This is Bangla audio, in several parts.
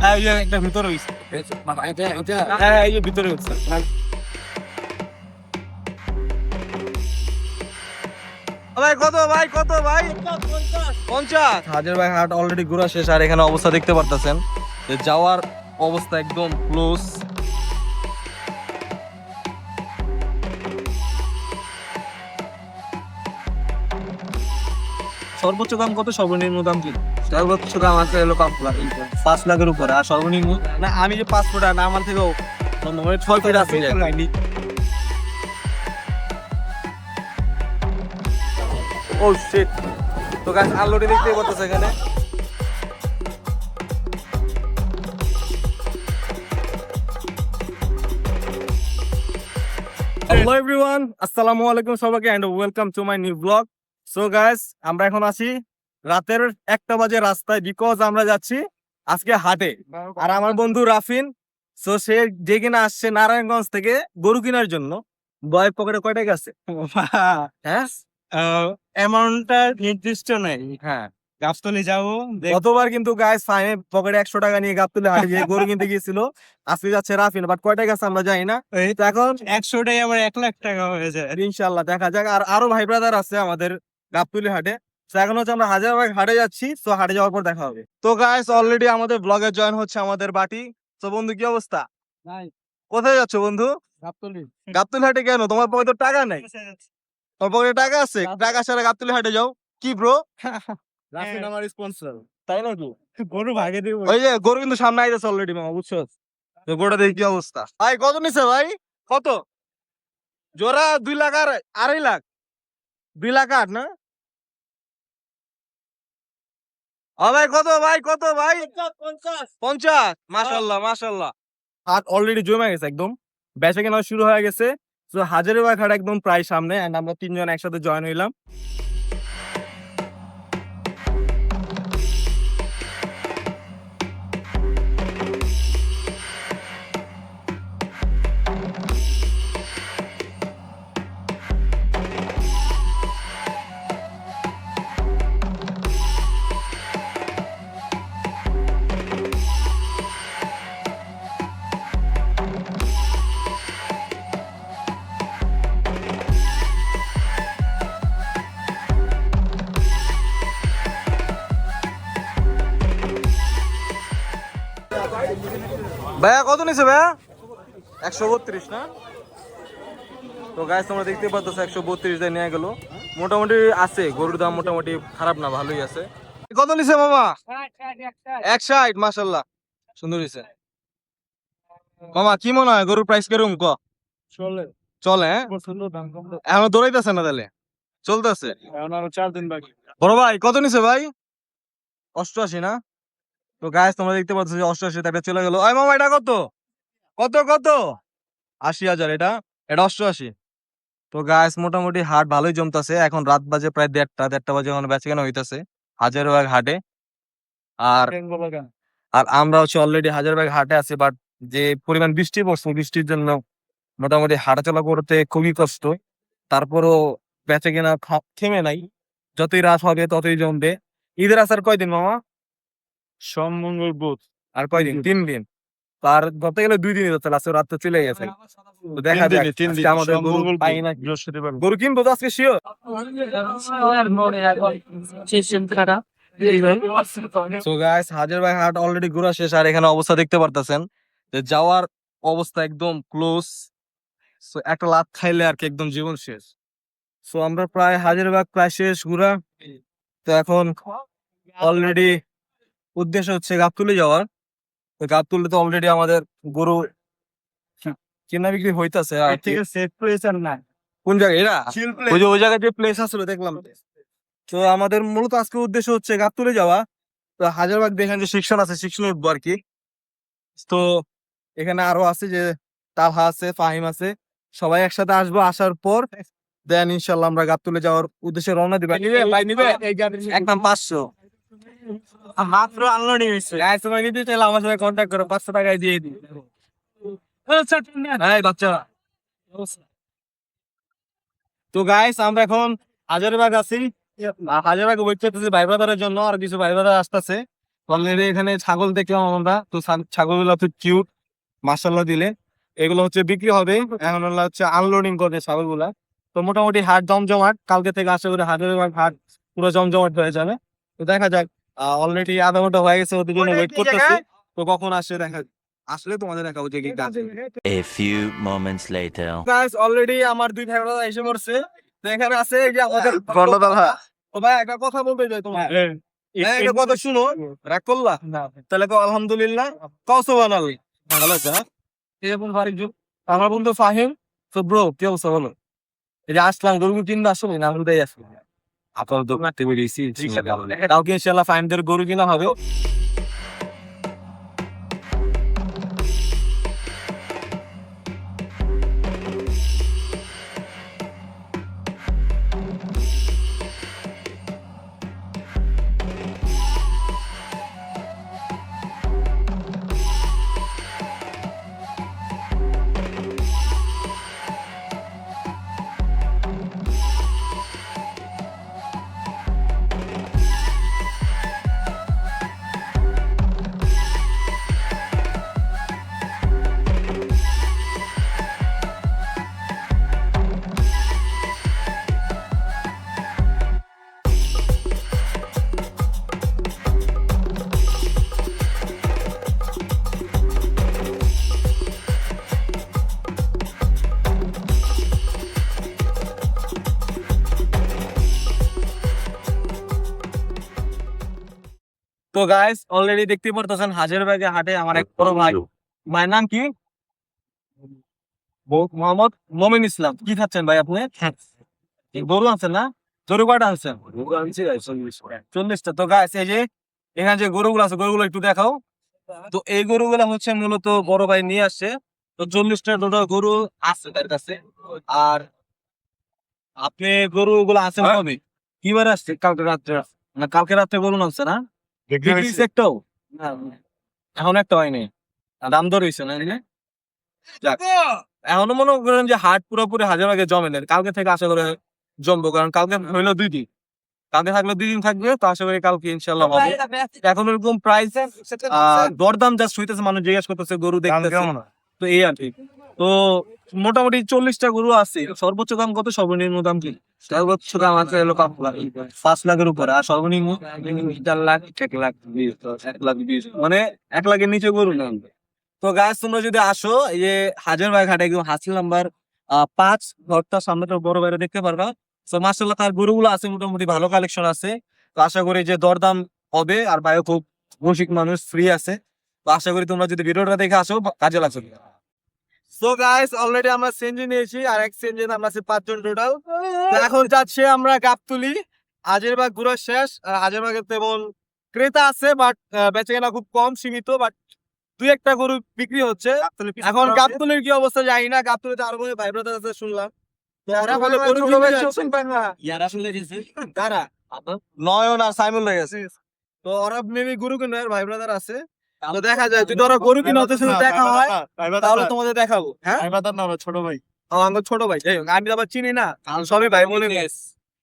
হ্যাঁ এই যে একটা ভিতরে হইছে। হ্যাঁ এই যে ভিতরে হচ্ছে। ভাই কত ভাই কত ভাই 50 হাজার ভাই হাট অলরেডি ঘোরা শেষ আর এখানে অবস্থা দেখতে পারতেছেন যে যাওয়ার অবস্থা একদম ক্লোজ। সর্বোচ্চ দাম কত সর্বনিম্ন দাম কি? সর্বোচ্চ দাম আছে হলো 5 লাখের উপরে, আর সর্বনিম্ন না আমি যে 5 ফুট না আমার থেকেও 6 ফুট আছে। ও শিট, তো গাছ আলরেডি দেখতেই পাচ্ছেন এখানে। হ্যালো এভরিওয়ান, আসসালামু আলাইকুম সবাইকে and welcome to my new blog. So guys আমরা এখন আছি রাতের 1টা বাজে রাস্তায়, বিকজ আমরা যাচ্ছি আজকে হাটে। আর আমার বন্ধু রাফিন, সো সে যে কিনা আসছে নারায়ণগঞ্জ থেকে গরু কেনার জন্য। বয় পকেটে কয় টাকা আছে? হ্যাঁ অ্যামাউন্টটা নির্দিষ্ট নেই। হ্যাঁ, গাবতলী যাবো, গতবার কিন্তু গাইস ফাইনে পকেটে 100 টাকা নিয়ে গাবতলী হাটে গিয়ে গরু কিনতে গিয়েছিল। আজকে যাচ্ছে রাফিন, বাট কয় টাকা আছে আমরা জানি না। তো এখন 100টাই আমার 1 লাখ টাকা হয়ে যায়। ইনশাল্লাহ দেখা যাক। আর আরো ভাই ব্রাদার আছে আমাদের গাবতলী হাটে। তো এখন হচ্ছে আমরা হাজারবাগ হাটে যাচ্ছি, তো হাটে যাওয়ার পর দেখা হবে। তো গাইস অলরেডি আমাদের ব্লগে জয়েন হচ্ছে আমাদের বাটি। তো বন্ধু কি অবস্থা? কোথায় যাচ্ছ বন্ধু? গাবতলী গাবতলী হাটে কেন? তোমার পকেটে তো টাকা নাই। তোমার পকেটে টাকা আছে? টাকা ছাড়া গাবতলী হাটে যাও কি ব্রো? রাফিন আমার স্পন্সর, তাই নাকি? গরু ভাগে দিব। ওই যে গরু কিন্তু সামনে আইতেছে অলরেডি মামা, বুঝছো? তো গরুটা দেখি কি অবস্থা। ভাই কত নিছে ভাই? কত জোড়া? 2 লাখ আর 2.5 লাখ? 2 লাখ 8 না? ভাই কত ভাই কত ভাই? 50। মাশাআল্লাহ মাশাআল্লাহ। হাট অলরেডি জমে গেছে একদম, বেচা কেনা শুরু হয়ে গেছে। তো হাজারীবাগ হাট একদম প্রায় সামনে, এন্ড আমরা 3জন একসাথে জয়েন হইলাম। ভাইয়া কত নিছে ভাইয়া? 132 না? তো গাইস তোমরা দেখতে পাচ্ছ 132 দিয়ে নিয়ে গেল। মোটামুটি আছে, গরুর দাম মোটামুটি খারাপ না, ভালোই আছে। কত নিছে মামা? 160। মাশাআল্লাহ, সুন্দর হইছে। মামা কি মনে হয় গরুর প্রাইস কিরকম ক? চলে চলে হ্যাঁ? পছন্দ দাম কম। এখনো দৌড়াইতেছে না তাহলে? চলতেছে। এখন আরো 4 দিন বাকি। বড় ভাই কত নিছে ভাই? 88 না? তো গাইস তোমরা দেখতে পাচ্ছ যে 88 টাকা চলে গেল। ওই মামা এটা কত? কত কত? 80,000 এটা? এটা 88। তো গাইস মোটামুটি হাট ভালোই জমতাছে। এখন রাত বাজে প্রায় 1:30 বাজে, এখন বেচাকেনা হইতাছে হাজারবাগ হাটে। আর আর আমরা হচ্ছে অলরেডি হাজারবাগ হাটে আছি, বাট যে পরিমাণ বৃষ্টি পড়ছে, বৃষ্টির জন্য মোটামুটি হাঁটাচলা করতে খুবই কষ্ট। তারপরও বেচাকেনা থেমে নাই, যতই রাত হবে ততই জমবে। ঈদের আসার কয়দিন মামা? সোম মঙ্গল বুধ। আর কয়দিন? 3 দিন। আর ধরতে গেলে 2 দিনই যাচ্ছে, লাস্টে রাত তো চলে গেছে। তো দেখা যাক আজকে আমাদের গরু পাই না। বৃহস্পতিবার। গরু কিনবো তো আজকে শিওর। সো গাইস হাজারবাগ হাট অলরেডি ঘোরা শেষ আর এখানে অবস্থা দেখতে পারতেছেন যে যাওয়ার অবস্থা একদম ক্লোজ। সো একটা লাত খাইলে আর কি একদম জীবন শেষ। সো আমরা প্রায় হাজারবাগ প্রায় শেষ ঘোরা। তো এখন অলরেডি উদ্দেশ্য হচ্ছে গাবতলী যাওয়ার। তো গাবতলী তো অলরেডি আমাদের গরু কেনা বিক্রি হইতাছে। আর ঠিক আছে, সেফ প্লেস আর না। কোন জায়গায় এরা? Chill ওই যে ওই জায়গায় যে প্লেস আসলে দেখলাম। তো আমাদের মূলত আজকে উদ্দেশ্য হচ্ছে গাবতলী যাওয়া। তো হাজারবাগ দেখেন যে সেকশন আছে, সেকশনে উঠবো আর কি। তো এখানে আরো আছে যে তালহা আছে, ফাহিম আছে, সবাই একসাথে আসবো। আসার পর দেন ইনশাল্লাহ আমরা গাবতলী যাওয়ার উদ্দেশ্যে রওনা দিবা। একদম 500 মাত্র আনলোডিং হয়েছে। গাইস, তোমার নিতে চাইলে আমার সাথে কন্ট্যাক্ট করো, 500 টাকায় দিয়ে দিই। এই বাচ্চারা। তো গাইস আমরা এখন হাজারবাগ আছি। হাজারবাগ ওয়েট করতেছি ভাই ব্রাদারের জন্য, আর কিছু ভাই ব্রাদার আসতেছে। অলরেডি এখানে ছাগল দেখলাম আমরা, তো ছাগলগুলো খুব কিউট মাশাআল্লাহ দিলে। এগুলো হচ্ছে বিক্রি হবে, এখন হচ্ছে আনলোডিং করবে ছাগলগুলা। তো মোটামুটি হাট জমজমাট, কালকে থেকে আশা করি হাট পুরো জমজমাট হয়ে যাবে। তো দেখা যাক, অলরেডি আধা ঘন্টা হয়ে গেছে, ওদের জন্য ওয়েট করতেছি। তো কখন আসে আসলে তোমাদের দেখাবো যে কি কাজ। A few moments later. Guys already আমার দুই ভাই ব্রাদার এসে পড়ছে। তো এখানে আছে এই যে আমাদের গন্ডদালা। তো ভাই একটা কথা বলতে চাই তোমার, একটা কথা শুনো, রাগ করলা না? তাহলে তো আলহামদুলিল্লাহ, কও সুবহানাল্লাহ। ভালো আছে হ্যাঁ? এই বন্ধু আরেকজন আমার বন্ধু ফাহিম। তো ব্রো কি অবস্থা বলো? এই যে আসলাম গরু কিনতে আসলে না আমরাই আসলাম আপনার দোকানতে বেরিয়েছি, কালকে ইনশাআল্লাহ ফাহিমদের গরু কিনা হবে। তো গাইস অলরেডি দেখতে পারতেছেন হাজারবাগে হাটে আমার এক বড় ভাই, ভাইয়ের নাম কি? মোহাম্মদ মমিন ইসলাম। কি খাচ্ছেন ভাই আপনি? গরু আনছেন না? গরু কয়টা আনছেন? 40টা। তো গাইস এই যে এখানে যে গরুগুলো আছে গরুগুলো একটু দেখাও। তো এই গরুগুলো হচ্ছে মূলত বড় ভাই নিয়ে আসছে। তো 40টা টোটাল গরু আছে তার কাছে। আর আপনি গরুগুলো আছেন কবে? কি বার আসছে? কালকে রাত্রে না, কালকে রাত্রে গরু আনছে না? একটাও না, এখন একটা হয়নি, দাম দর হয়েছে না এদিকে? যাক, এখনো মনে করেন যে হাট পুরোপুরি হাজারবাগে জমে নেই, কালকে থেকে আশা করে জমবো, কারণ কালকে হইলো 2 দিন, কালকে থাকলে 2 দিন থাকবে, তো আশা করি কালকে ইনশাল্লাহ হবে। এখন এরকম প্রাইস দরদাম জাস্ট হইতেছে, মানুষ জিজ্ঞেস করতেছে গরু দেখতেছে, তো এই আর কি। তো মোটামুটি 40টা গরু আছে। সর্বোচ্চ দাম কত, সর্বনিম্ন দাম কি? সর্বোচ্চ দাম আছে হলো 5 লাখের উপরে, আর সর্বনিম্ন 4 লাখ, 1 লাখ 20, 1 লাখ 20, মানে 1 লাখের নিচে গরু না। তো গাছ তোমরা যদি আসো, এই যে হাজারবাগ হাটে একদম হাসিল নাম্বার 5 ঘরটার সামনে তো বড় বাইরে দেখতে পারবা। তো মাশাআল্লাহ তার গরুগুলো আছে, মোটামুটি ভালো কালেকশন আছে। তো আশা করি যে দরদাম হবে, আর ভাইও খুব রসিক মানুষ, ফ্রি আছে। তো আশা করি তোমরা যদি ভিডিওটা দেখে আসো কাজে লাগবে। সো গাইস অলরেডি আমরা সিএনজি নিয়েছি, আর এক সিএনজি আমরা আছি 5 জন টোটাল। এখন যাচ্ছে আমরা গাবতলী। হাজারবাগ ঘুরা শেষ, আর হাজারবাগে তেমন ক্রেতা আছে, বাট বেচাকেনা খুব কম, সীমিত, বাট 2-1টা গরু বিক্রি হচ্ছে। এখন গাবতলীর কি অবস্থা জানি না, গাবতলীতে আরো কোনো ভাই ব্রাদার আছে শুনলাম। তো ওরা বলে গরু কিনতে যাচ্ছে। কারা? নয়ন আর সাইমুল লেগেছে। তো ওরা মেবি গরু কিনবে, আর ভাই ব্রাদার আছে। তো দেখা যায় যদি ওরা গরু কিনে ওদের সাথে দেখা হয় তাহলে তোমাদের দেখাবো। হ্যাঁ ছোট ভাই। ও আমার ছোট ভাই, যাই হোক, আমি তো আবার চিনি না, সবই ভাই বলে নিয়ে।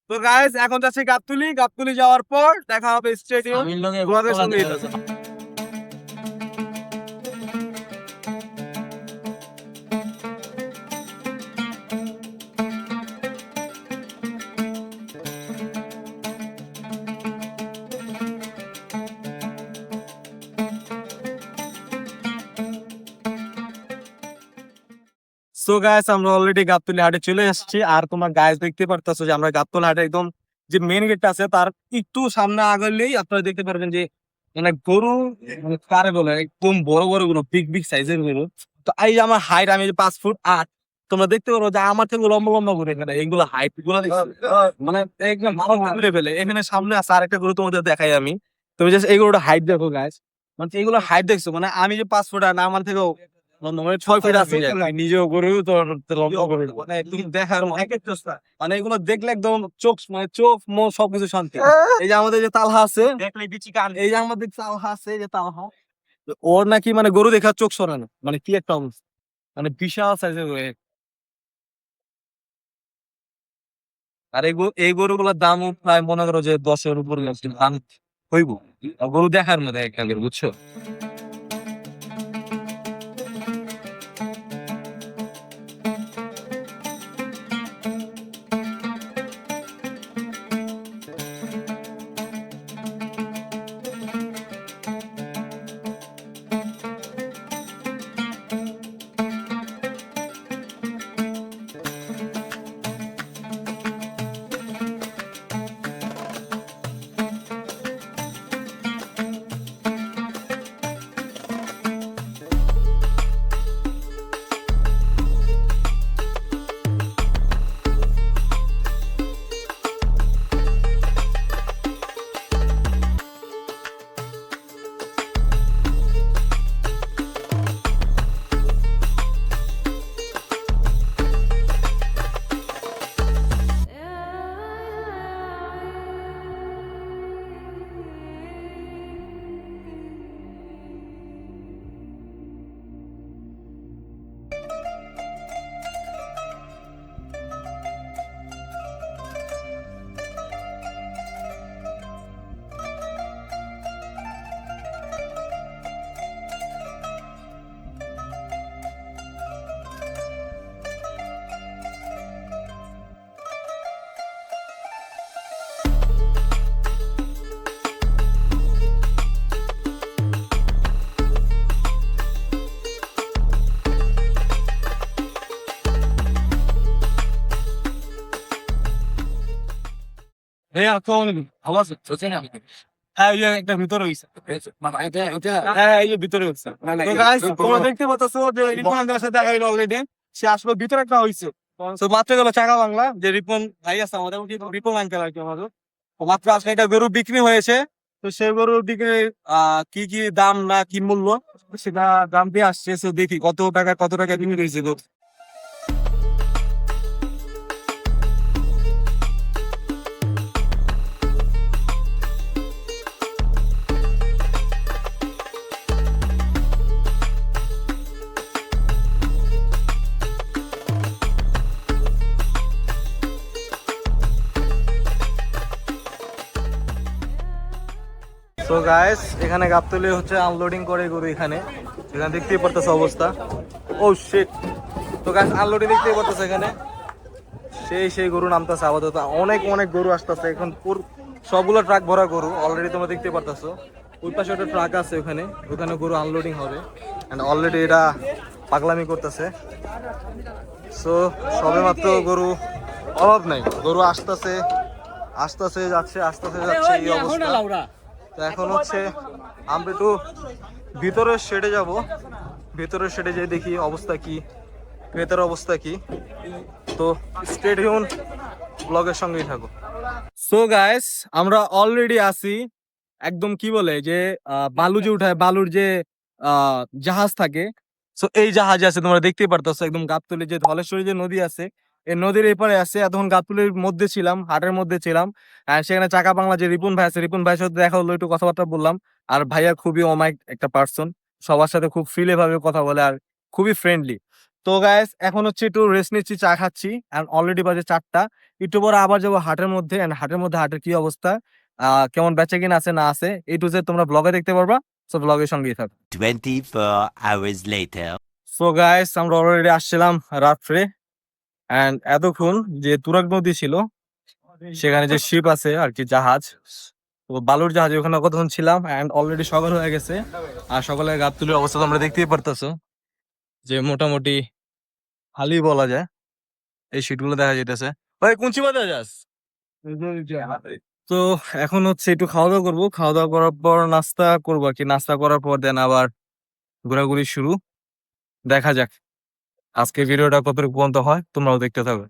তো গাইস এখন যাচ্ছি গাবতলী, গাবতলী যাওয়ার পর দেখা হবে স্টেডিয়াম, তোমাদের সঙ্গে। সো গাইস আমরা অলরেডি গাবতলী হাটে চলে এসেছি, আর তোমার গাইস দেখতে পারতেছো যে আমরা গাবতলী হাটে একদম যে মেইন গেটটা আছে তার একটু সামনে আগলেই আপনারা দেখতে পারবেন যে মানে গরু, মানে কারে বলে একদম বড় বড় গরু, বিগ বিগ সাইজের গরু। তো এই যে আমার হাইট, আমি যে 5 ফুট 8, তোমরা দেখতে পারো যে আমার থেকে লম্বা লম্বা গরু এখানে, এইগুলো হাইট গুলো মানে একদম ভালো ঘুরে ফেলে। এখানে সামনে আছে আরেকটা গরু, তোমাদের দেখাই আমি। তুমি জাস্ট এই গরুটা হাইট দেখো গাইস, মানে এইগুলো হাইট দেখছো, মানে আমি যে 5 ফুট, আর আমার থেকেও 6 ফিট আছে, নিজেও গরু তো লম্বা গরু, মানে তুমি দেখার মানে এগুলো দেখলে একদম চোখ, মানে চোখ মন সবকিছু শান্তি। এই যে আমাদের যে তালহা আছে, এই যে আমাদের তালহা আছে, এই যে তালহা, ওর নাকি মানে গরু দেখার চোখ সরানো, মানে কি একটা অবস্থা, মানে বিশাল সাইজের। আর এই গরুগুলোর দাম প্রায় মনে করো যে 10-এর উপরে দাম হইব। গরু দেখার মতো একটা গরু, বুঝছো? হ্যাঁ, এই যে একটা ভিতরে হইছে। হ্যাঁ, এই যে ভিতরে হইছে। তো guys, তোমরা দেখতে পাচ্ছো যে রিপন আঙ্কেলের সাথে দেখা হইলো already। সে আসলে ভিতরে একটা হইছে। তো মাত্র গেল চাকা বাংলা, যে রিপন ভাই আছে আমাদের, রিপন আঙ্কেল আর কি আমাদের। তো মাত্র আজকে একটা গরু বিক্রি হয়েছে। তো সেই গরুর দিকে কি কি দাম না কি মূল্য সেটা দাম দিয়ে আসছে। So দেখি কত টাকা বিক্রি হয়েছে গরু। সো গাইস, এখানে গাবতলী হচ্ছে আনলোডিং করে গরু এখানে দেখতেই পারতেছে অবস্থা। ও শিট। তো গাইস, আনলোডিং দেখতেই পারতেছে এখানে সেই গরু নামতেছে আপাতত। অনেক গরু আসতেছে এখন, সবগুলো ট্রাক ভরা গরু অলরেডি তোমরা দেখতে পারতেছো। ওই পাশে একটা ট্রাক আছে, ওখানে গরু আনলোডিং হবে। এন্ড অলরেডি এটা পাগলামি করতেছে। সো সবে মাত্র গরু, অভাব নাই, গরু আসতেছে যাচ্ছে এই অবস্থা। তো এখন হচ্ছে আমরা একটু ভিতরের শেডে যাব, ভিতরের শেডে যেয়ে দেখি অবস্থা কি, ক্রেতার অবস্থা কি। তো স্টে টিউন, ব্লগের সঙ্গেই থাকো। সো গাইস, আমরা অলরেডি আছি একদম কি বলে যে বালু যে উঠায়, বালুর যে জাহাজ থাকে। সো এই জাহাজ আছে, তোমরা দেখতেই পারতেছো একদম গাবতলী যে ধলেশ্বরী যে নদী আছে, এই নদীর এপারে আছে। এতক্ষণ গাবতলীর মধ্যে ছিলাম, হাটের মধ্যে ছিলাম। আর সেখানে চাকা বাংলা যে রিপন ভাই আছে, রিপন ভাইয়ের সাথে দেখা হলো, একটু কথাবার্তা বললাম। আর ভাইয়া খুবই অমায়িক একটা পার্সন, সবার সাথে খুব ফ্রিলি ভাবে কথা বলে আর খুবই ফ্রেন্ডলি। তো গাইস, এখন হচ্ছে একটু রেস্ট নিচ্ছি, চা খাচ্ছি। অলরেডি বাজে 4টা। একটু পরে আবার যাবো হাটের মধ্যে। হাটের কি অবস্থা, কেমন বেচা কিনা আছে না আছে, এই টু জেড তোমরা ব্লগে দেখতে পারবা। সো ব্লগের সঙ্গেই থাকো। 24 hours later. সো গাইস, আমরা অলরেডি আসছিলাম রাত্রে। এতক্ষণ যে তুরাগ নদী ছিল, সেখানে যে শিপ আছে আর কি, জাহাজ, তো বালুর জাহাজ, ওখানে কতক্ষণ ছিলাম। অলরেডি সকাল হয়ে গেছে। আর সকালে গাবতলীর অবস্থা তোমরা দেখতেই পারতেছো যে মোটামুটি খালি বলা যায়। এই শিটগুলো দেখা যাইতেছে। ভাই কুঞ্চি বাদে যাস। তো এখন হচ্ছে একটু খাওয়া দাওয়া করবো, খাওয়া দাওয়া করার পর নাস্তা করবো আর কি। নাস্তা করার পর দেন আবার ঘোরাঘুরি শুরু। দেখা যাক আজকে ভিডিওটা কতটুকু পর্যন্ত হয়, তোমরাও দেখতে থাকো।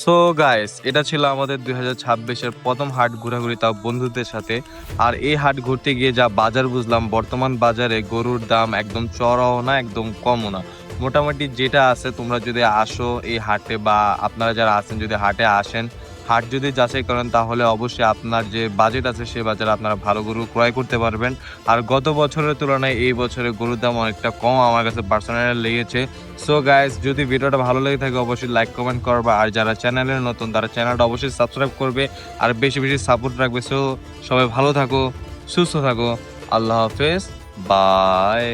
সো গাইস, এটা ছিল আমাদের 2026-এর প্রথম হাট ঘোরাঘুরি, তাও বন্ধুদের সাথে। আর এই হাট ঘুরতে গিয়ে যা বাজার বুঝলাম, বর্তমান বাজারে গরুর দাম একদম চড়াও না, একদম কমও না। মোটামুটি যেটা আছে, তোমরা যদি আসো এই হাটে, বা আপনারা যারা আছেন যদি হাটে আসেন, হাট যদি যাচাই করেন, তাহলে অবশ্যই আপনার যে বাজেট আছে সেই বাজারে আপনারা ভালো গরু ক্রয় করতে পারবেন। আর গত বছরের তুলনায় এই বছরে গরুর দাম অনেকটা কম আমার কাছে পার্সোনালি লেগেছে। সো গাইস, যদি ভিডিওটা ভালো লেগে থাকে অবশ্যই লাইক কমেন্ট করবা, আর যারা চ্যানেলে নতুন তারা চ্যানেলটা অবশ্যই সাবস্ক্রাইব করবে আর বেশি বেশি সাপোর্ট রাখবে। সো সবাই ভালো থাকো, সুস্থ থাকো, আল্লাহ হাফেজ, বাই।